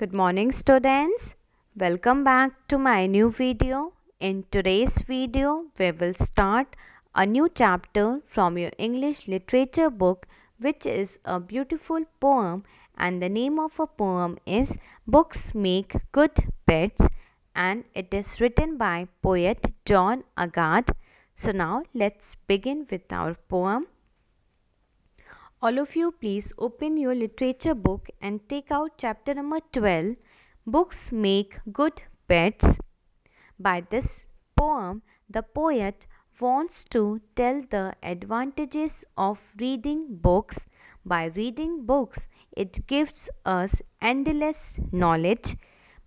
Good morning students. Welcome back to my new video. In today's video, we will start a new chapter from your English literature book, which is a beautiful poem, and the name of a poem is Books Make Good Pets, and it is written by poet John Agathe. So now let's begin with our poem. All of you please open your literature book and take out chapter number 12, Books Make Good Pets. By this poem, the poet wants to tell the advantages of reading books. By reading books, it gives us endless knowledge.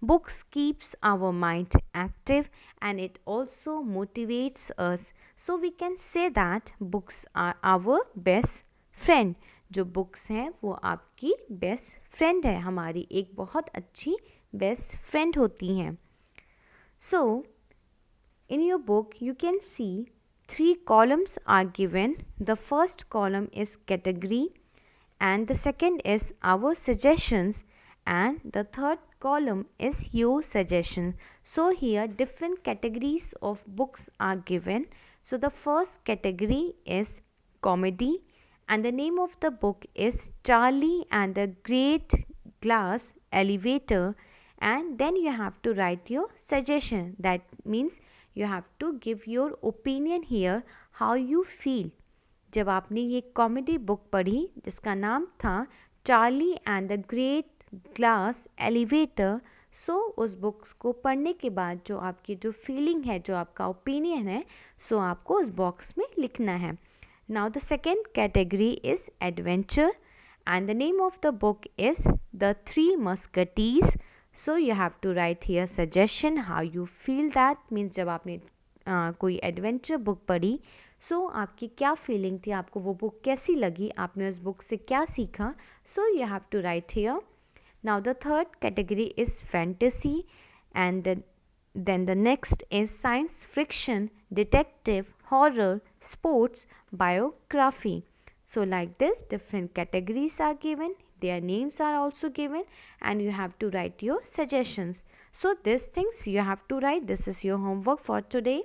Books keeps our mind active and it also motivates us. So we can say that books are our best friend. जो books हैं वो आपकी best friend है, हमारी एक बहुत अच्छी best friend होती हैं. So in your book you can see 3 columns are given. The first column is category and the second is our suggestions and the third column is your suggestion. So here different categories of books are given. So the first category is comedy and the name of the book is Charlie and the Great Glass Elevator, and then you have to write your suggestion. That means you have to give your opinion here how you feel. जब आपने ये comedy book पढ़ी जिसका नाम था Charlie and the great glass elevator, so उस books को पढ़ने के बाद जो आपकी जो फीलिंग है, जो आपका ओपिनियन है, सो आपको उस बॉक्स में लिखना है. Now the second category is adventure and the name of the book is The Three Musketeers. So you have to write here suggestion how you feel that means जब आपने कोई एडवेंचर बुक पढ़ी सो आपकी क्या feeling थी, आपको वो book कैसी लगी, आपने उस बुक से क्या सीखा. So you have to write here. Now the third category is fantasy and then the next is science fiction, detective, horror, sports, biography. So like this different categories are given, their names are also given and you have to write your suggestions. So these things you have to write. This is your homework for today.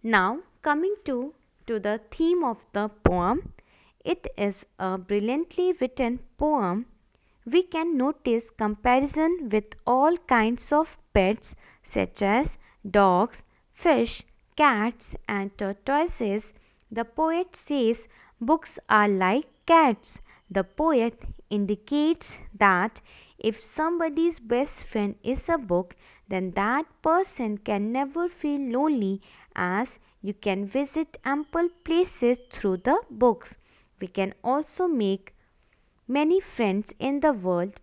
Now coming to the theme of the poem. It is a brilliantly written poem. We can notice comparison with all kinds of pets such as dogs, fish, cats and tortoises. The poet says books are like cats. The poet indicates that if somebody's best friend is a book, then that person can never feel lonely as you can visit ample places through the books. We can also make many friends in the world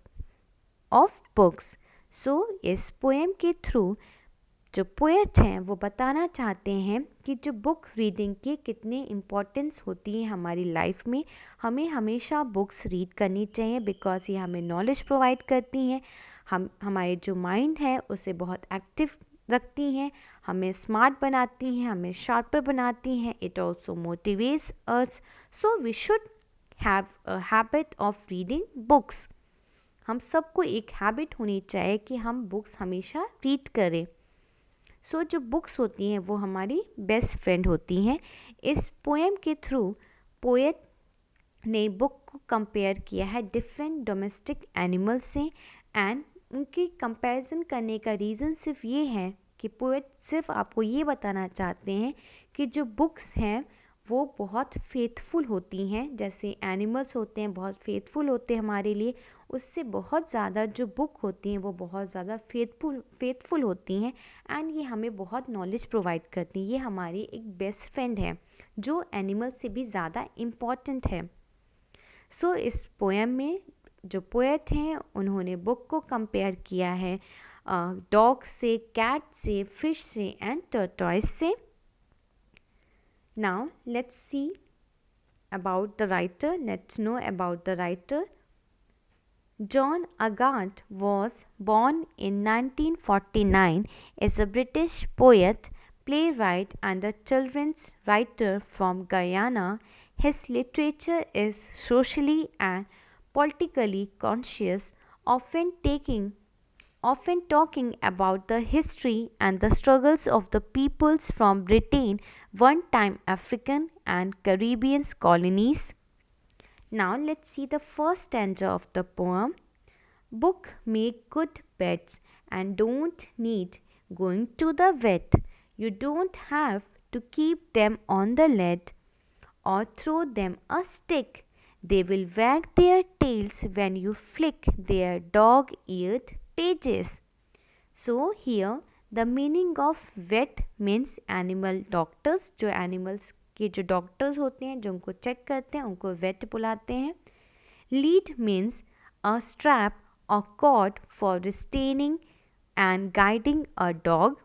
of books. So इस poem के through जो poet हैं वो बताना चाहते हैं कि जो बुक रीडिंग की कितनी इम्पोर्टेंस होती है हमारी लाइफ में. हमें हमेशा बुक्स रीड करनी चाहिए बिकॉज ये हमें नॉलेज प्रोवाइड करती हैं, हमारे जो माइंड है उसे बहुत एक्टिव रखती हैं, हमें स्मार्ट बनाती हैं, हमें शार्पर बनाती हैं. It also motivates us. So we should have a habit of reading books. हम सबको एक हैबिट होनी चाहिए कि हम बुक्स हमेशा रीड करें. सो जो बुक्स होती हैं वो हमारी बेस्ट फ्रेंड होती हैं. इस पोएम के थ्रू पोएट ने बुक को कंपेयर किया है डिफरेंट डोमेस्टिक एनिमल्स से एंड उनकी कंपैरिजन करने का रीज़न सिर्फ ये है कि पोएट सिर्फ आपको ये बताना चाहते हैं कि जो बुक्स हैं वो बहुत फेथफुल होती हैं. जैसे एनिमल्स होते हैं बहुत फेथफुल होते हैं हमारे लिए, उससे बहुत ज़्यादा जो बुक होती हैं वो बहुत ज़्यादा फेथफुल होती हैं एंड ये हमें बहुत नॉलेज प्रोवाइड करती हैं. ये हमारी एक बेस्ट फ्रेंड है जो एनिमल से भी ज़्यादा इम्पॉर्टेंट है. सो इस पोएम में जो पोएट हैं उन्होंने बुक को कंपेयर किया है डॉग से, कैट से, फिश से एंड टर्टॉइस से. Now let's see about the writer. Let's know about the writer. John Agathe was born in 1949, is a British poet, playwright and a children's writer from Guyana. His literature is socially and politically conscious, often talking about the history and the struggles of the peoples from Britain, one time African and Caribbean colonies. Now let's see the first stanza of the poem. Book make good beds and don't need going to the vet. You don't have to keep them on the lead or throw them a stick. They will wag their tails when you flick their dog-eared pages. So here the meaning of vet means animal doctors. जो animals के जो doctors होते हैं जो उनको check करते हैं उनको vet बुलाते हैं. Lead means a strap or cord for restraining and guiding a dog.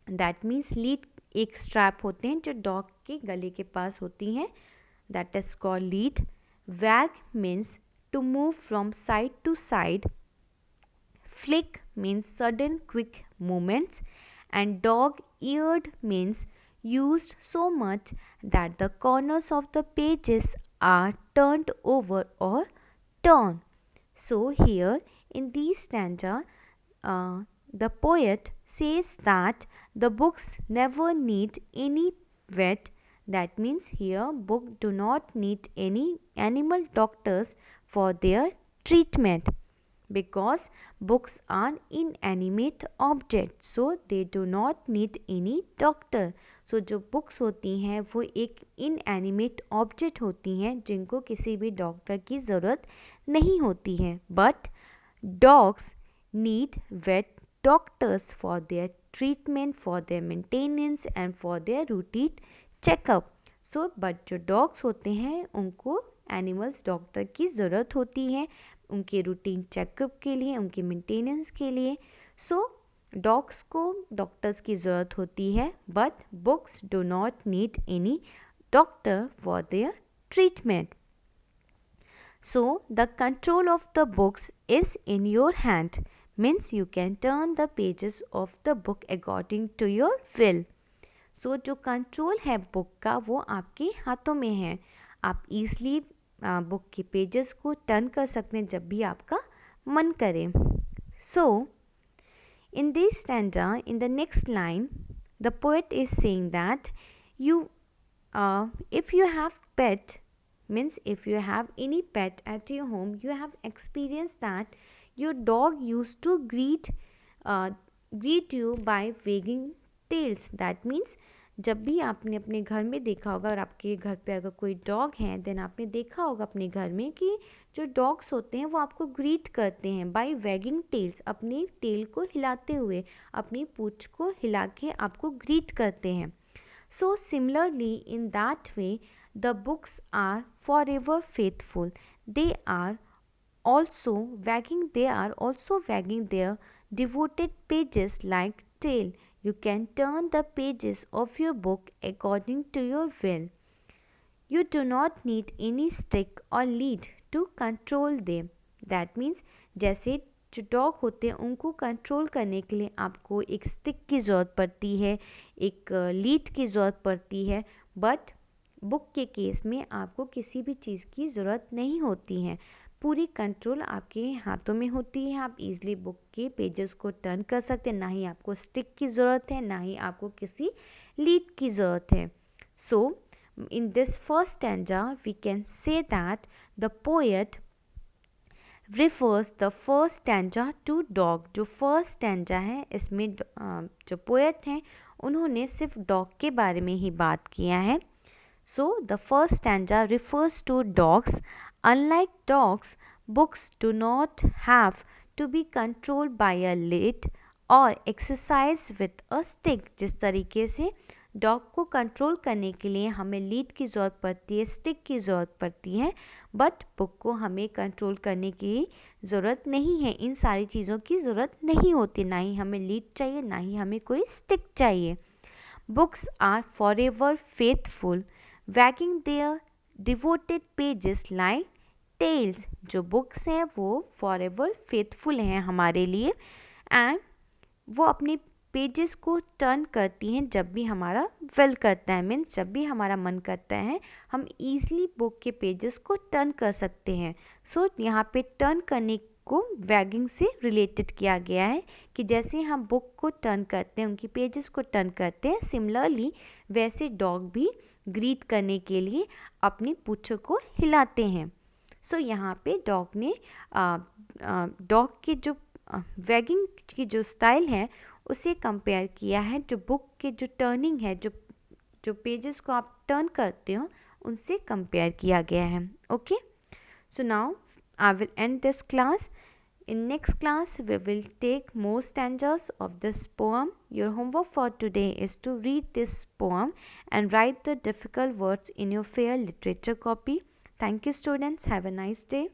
That means lead एक strap होते हैं जो dog के गले के पास होती हैं. That is called lead. Wag means to move from side to side. Flick means sudden quick movements, and dog-eared means used so much that the corners of the pages are turned over or torn. So here in this stanza, the poet says that the books never need any vet. That means here book do not need any animal doctors for their treatment, because books are inanimate objects, so they do not need any doctor. So जो books होती हैं वो एक inanimate object होती हैं जिनको किसी भी डॉक्टर की ज़रूरत नहीं होती है. But dogs need vet doctors for their treatment, for their maintenance and for their routine checkup. So but जो dogs होते हैं उनको एनिमल्स डॉक्टर की ज़रूरत होती है उनके रूटीन चेकअप के लिए, उनके मेंटेनेंस के लिए. सो डॉग्स को डॉक्टर्स की ज़रूरत होती है, but books do not need any doctor for their treatment. So the control of the books is in your hand. Means you can turn the pages of the book according to your will. So जो control है book का वो आपके हाथों में है. आप easily book के पेजेस को टर्न कर सकते हैं जब भी आपका मन करे. So in this stanza in the next line the poet is saying that you if you have pet, means if you have any pet at your home, you have experience that your dog use to greet you by wagging tails. That means जब भी आपने अपने घर में देखा होगा, और आपके घर पे अगर कोई डॉग है देन आपने देखा होगा अपने घर में कि जो डॉग्स होते हैं वो आपको ग्रीट करते हैं बाय वैगिंग टेल्स. अपनी टेल को हिलाते हुए, अपनी पूंछ को हिला के आपको ग्रीट करते हैं. So similarly in that way the books are forever faithful. They are also wagging their devoted pages like tail. You can turn the pages of your book according to your will. You do not need any stick or lead to control them. That means जैसे जो dog होते हैं उनको control करने के लिए आपको एक स्टिक की ज़रूरत पड़ती है, एक लीड की ज़रूरत पड़ती है, बट बुक के केस में आपको किसी भी चीज़ की ज़रूरत नहीं होती है. पूरी कंट्रोल आपके हाथों में होती है. आप इजीली बुक के पेजेस को टर्न कर सकते हैं. ना ही आपको स्टिक की ज़रूरत है, ना ही आपको किसी लीड की ज़रूरत है. So in this first stanza we can say that the poet refers the first stanza to dog. जो फर्स्ट स्टैंजा है इसमें जो पोएट हैं उन्होंने सिर्फ डॉग के बारे में ही बात किया है. So the first stanza refers to dogs. Unlike dogs, books do not have to be controlled by a lead or exercised with a stick. जिस तरीके से डॉग को कंट्रोल करने के लिए हमें लीड की ज़रूरत पड़ती है, स्टिक की ज़रूरत पड़ती है, बट बुक को हमें कंट्रोल करने की ज़रूरत नहीं है. इन सारी चीज़ों की ज़रूरत नहीं होती. ना ही हमें लीड चाहिए, ना ही हमें कोई स्टिक चाहिए. Books are forever faithful, wagging their devoted pages like tails. जो बुक्स हैं वो फॉर एवर फेथफुल हैं हमारे लिए, एंड वो अपने पेजेस को टर्न करती हैं जब भी हमारा विल करता है. मीन्स जब भी हमारा मन करता है हम ईज़िली बुक के पेजेस को टर्न कर सकते हैं. सो यहाँ पे टर्न करने को वैगिंग से रिलेटेड किया गया है कि जैसे हम बुक को टर्न करते हैं, उनकी पेजेस को टर्न करते हैं, सिमिलरली वैसे डॉग भी ग्रीट करने के लिए अपनी पूंछों को हिलाते हैं। सो यहाँ पे डॉग ने डॉग के जो वैगिंग की जो स्टाइल है उसे कंपेयर किया है जो बुक के जो टर्निंग है, जो पेजेस को आप टर्न करते हो उनसे कंपेयर किया गया है। Okay, so now I will end this class. In next class we will take more stanzas of this poem. Your homework for today is to read this poem and write the difficult words in your fair literature copy. Thank you students, have a nice day.